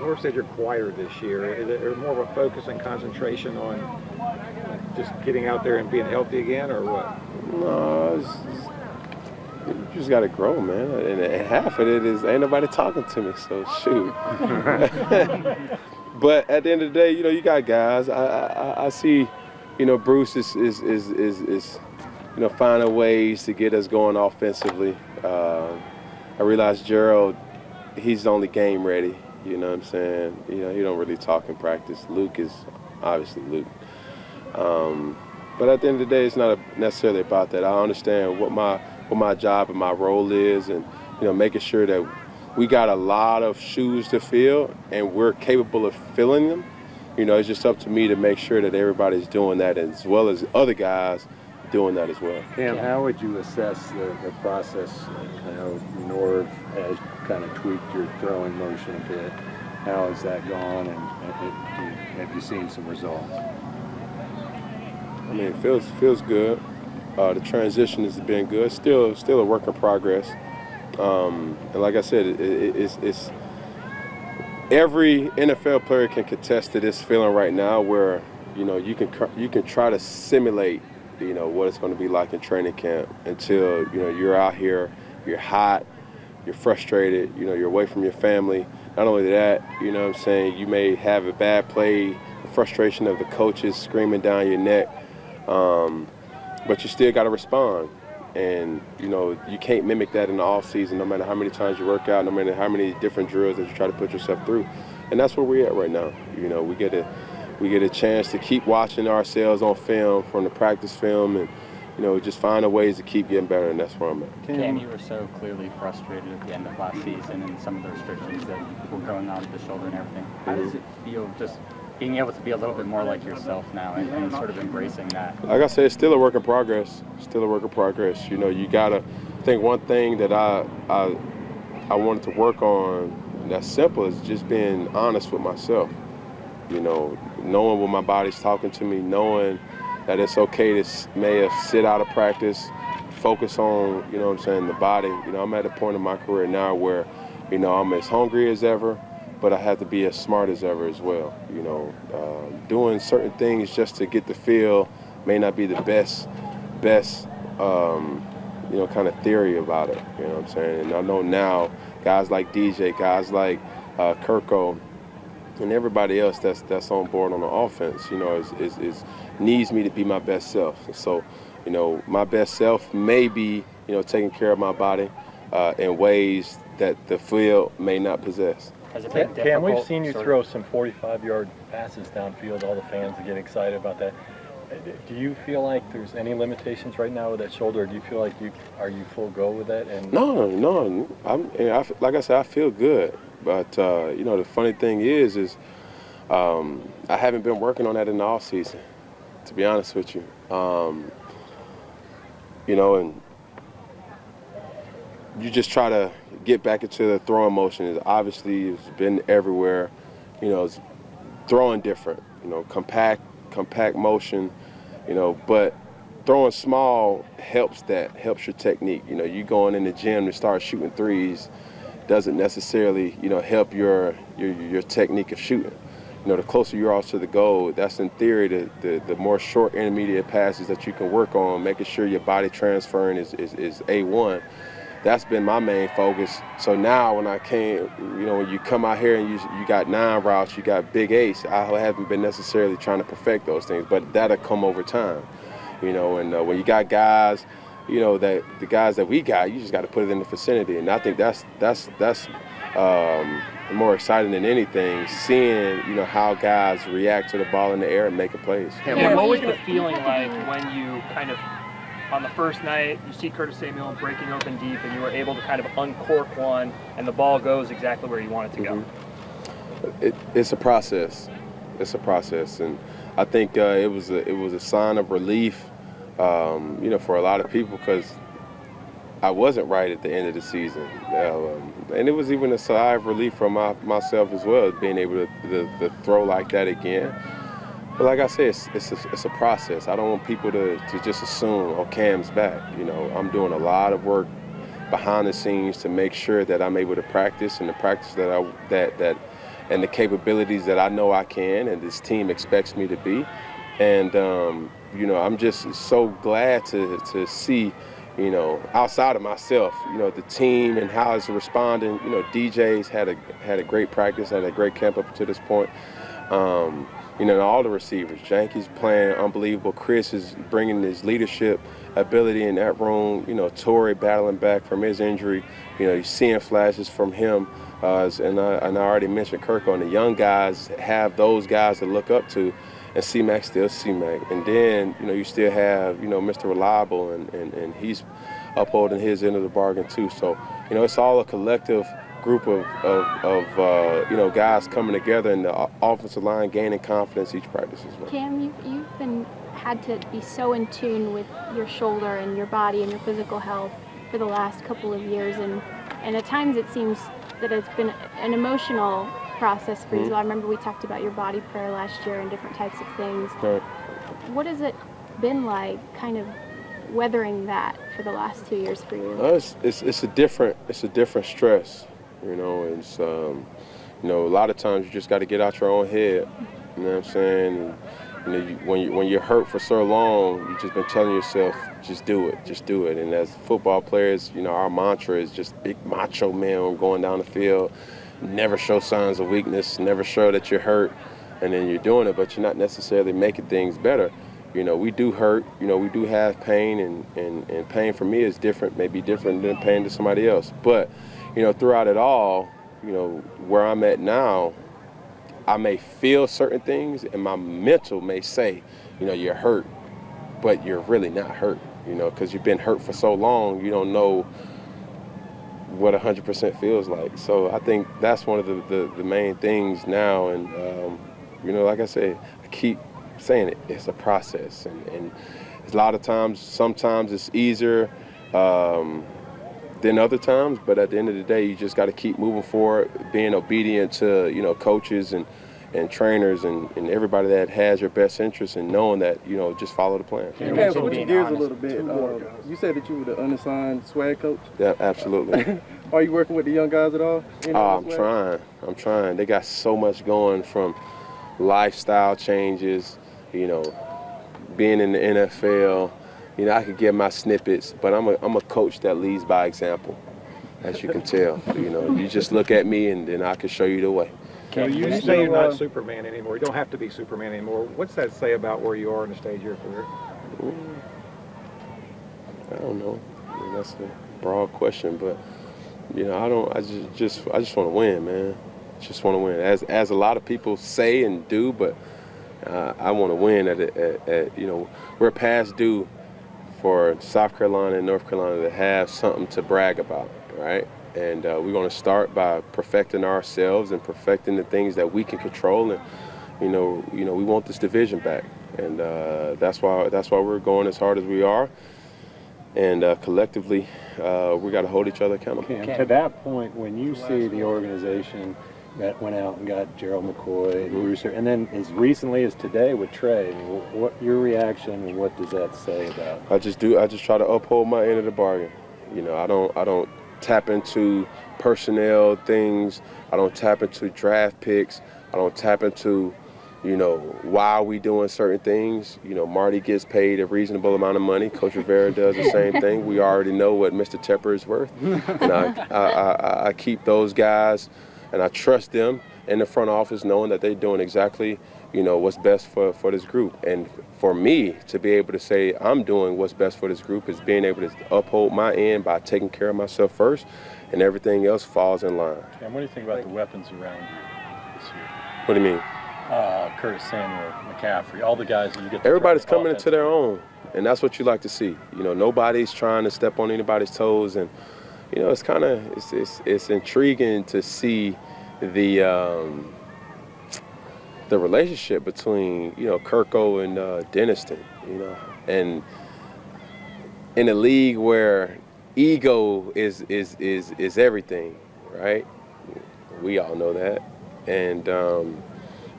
Or said you're quieter this year. Is there more of a focus and concentration on just getting out there and being healthy again, or what? No, you just got to grow, man. And half of it is ain't nobody talking to me, so shoot. But at the end of the day, you got guys. I see, Bruce is finding ways to get us going offensively. I realize Gerald, he's only game ready. You know what I'm saying? He don't really talk in practice. Luke is obviously Luke. But at the end of the day, it's not necessarily about that. I understand what my job and my role is, and making sure that we got a lot of shoes to fill, and we're capable of filling them. It's just up to me to make sure that everybody's doing that, as well as other guys doing that as well. Cam, how would you assess the process? I know Norv has kind of tweaked your throwing motion a bit. How has that gone, and have you seen some results? I mean, it feels good. The transition has been good. Still a work in progress. And like I said, it's every NFL player can contest to this feeling right now, where you can try to simulate what it's going to be like in training camp until you're out here, you're hot, you're frustrated, you're away from your family. Not only that, you may have a bad play, the frustration of the coaches screaming down your neck, but you still got to respond. And you can't mimic that in the off season, no matter how many times you work out, no matter how many different drills that you try to put yourself through. And that's where we're at right now. We get a chance to keep watching ourselves on film, from the practice film, and just finding ways to keep getting better, and that's where I'm at. Cam, you were so clearly frustrated at the end of last season and some of the restrictions that were going on with the shoulder and everything. How does it feel just being able to be a little bit more like yourself now and sort of embracing that? Like I said, it's still a work in progress. Still a work in progress. You gotta think one thing that I wanted to work on that's simple is just being honest with myself. Knowing when my body's talking to me, knowing that it's okay to sit out of practice, focus on, the body. I'm at a point in my career now where, I'm as hungry as ever, but I have to be as smart as ever as well. Doing certain things just to get the feel may not be the best, kind of theory about it. You know what I'm saying? And I know now guys like DJ, guys like Kirko, and everybody else that's on board on the offense, is needs me to be my best self. And so, my best self may be, taking care of my body in ways that the field may not possess. Cam, we've seen you throw some 45-yard passes downfield. All the fans get excited about that. Do you feel like there's any limitations right now with that shoulder, or do you feel like are you full go with that? And No. Like I said, I feel good. But the funny thing is I haven't been working on that in the off season, to be honest with you. And you just try to get back into the throwing motion. Obviously, it's been everywhere. It's throwing different. Compact motion. But throwing small helps your technique. You going in the gym to start shooting threes doesn't necessarily, help your technique of shooting. The closer you are to the goal, that's in theory the more short intermediate passes that you can work on, making sure your body transferring is A1. That's been my main focus. So now when I came, when you come out here and you got 9 routes, you got big ace, I haven't been necessarily trying to perfect those things, but that'll come over time. And when you got guys, that the guys that we got, you just got to put it in the vicinity. And I think that's more exciting than anything, seeing, how guys react to the ball in the air and making plays. Yeah, what was the feeling like when you kind of, on the first night, you see Curtis Samuel breaking open deep and you were able to kind of uncork one and the ball goes exactly where you want it to go? It's a process. It's a process. And I think it was a sign of relief, for a lot of people, because I wasn't right at the end of the season. And it was even a sigh of relief for myself as well, being able to throw like that again. But like I said, it's a process. I don't want people to just assume, oh, Cam's back. I'm doing a lot of work behind the scenes to make sure that I'm able to practice, and the practice that and the capabilities that I know I can and this team expects me to be. And, you know, I'm just so glad to see, you know, outside of myself, you know, the team and how it's responding. You know, DJ's had a great practice, had a great camp up to this point. You know, all the receivers, Janky's playing unbelievable. Chris is bringing his leadership ability in that room. You know, Torrey battling back from his injury. You know, you're seeing flashes from him. And I already mentioned Kirko, and the young guys have those guys to look up to, and C-Mac still C-Mac. And then, you know, you still have, you know, Mr. Reliable, and he's upholding his end of the bargain too. So, you know, it's all a collective group of you know, guys coming together, and the offensive line gaining confidence each practice as well. Cam, you've had to be so in tune with your shoulder and your body and your physical health for the last couple of years, and at times it seems that it's been an emotional process for you. So I remember we talked about your body prayer last year and different types of things. Right. What has it been like, kind of weathering that for the last 2 years for you? It's a different stress. You know, it's you know, a lot of times you just got to get out your own head. You know what I'm saying? And, you know, when you're hurt for so long, you've just been telling yourself, just do it. And as football players, you know, our mantra is just big macho man going down the field. Never show signs of weakness. Never show that you're hurt, and then you're doing it, but you're not necessarily making things better. You know, we do hurt. You know, we do have pain, and pain for me is different, maybe different than pain to somebody else. But you know, throughout it all, you know, where I'm at now, I may feel certain things, and my mental may say, you know, you're hurt, but you're really not hurt, you know, because you've been hurt for so long, you don't know what 100% feels like. So I think that's one of the main things now. And, you know, like I said, I keep saying it, it's a process. And a lot of times, sometimes it's easier than other times, but at the end of the day, you just got to keep moving forward, being obedient to, you know, coaches and trainers and everybody that has your best interest, and knowing that, you know, just follow the plan. Can you switch gears a little bit? You said that you were the unassigned swag coach. Yeah, absolutely. Are you working with the young guys at all? I'm trying. They got so much going, from lifestyle changes, you know, being in the NFL. You know, I could give my snippets, but I'm a coach that leads by example, as you can tell. You know, you just look at me, and then I can show you the way. So you say you're not Superman anymore. You don't have to be Superman anymore. What's that say about where you are in the stage of your career? I don't know. I mean, that's a broad question, but you know, I just want to win, man. Just want to win, as a lot of people say and do, but I want to win. At you know, we're past due for South Carolina and North Carolina to have something to brag about, right? And we're going to start by perfecting ourselves and perfecting the things that we can control. And you know, we want this division back, and that's why we're going as hard as we are. And collectively, we got to hold each other accountable. To that point, when you see the organization that went out and got Gerald McCoy and Rooster, and then as recently as today with Trey, what your reaction and what does that say about? I just try to uphold my end of the bargain. You know, I don't tap into personnel things. I don't tap into draft picks. I don't tap into, you know, why are we doing certain things? You know, Marty gets paid a reasonable amount of money. Coach Rivera does the same thing. We already know what Mr. Tepper is worth. And I keep those guys, and I trust them in the front office, knowing that they're doing exactly, you know, what's best for this group. And for me to be able to say I'm doing what's best for this group is being able to uphold my end by taking care of myself first, and everything else falls in line. And what do you think about the weapons around you this year? What do you mean? Curtis Samuel, McCaffrey, all the guys that you get. Everybody's coming into their own, and that's what you like to see. You know, nobody's trying to step on anybody's toes, and you know, it's intriguing to see the relationship between, you know, Kirko and Denniston. You know, and in a league where ego is everything, right? We all know that, and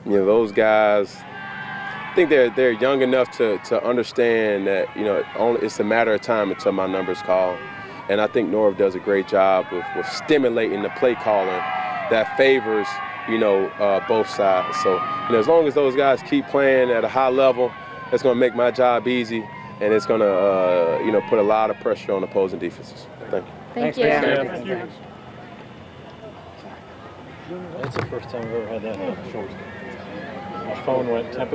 you know, those guys, I think they're young enough to understand that, you know, it's a matter of time until my number's called. And I think Norv does a great job with stimulating the play calling that favors both sides. So, as long as those guys keep playing at a high level, it's going to make my job easy, and it's going to, put a lot of pressure on opposing defenses. Thank you. Thank you. Thank you. That's the first time we've ever had that happen. My phone went temp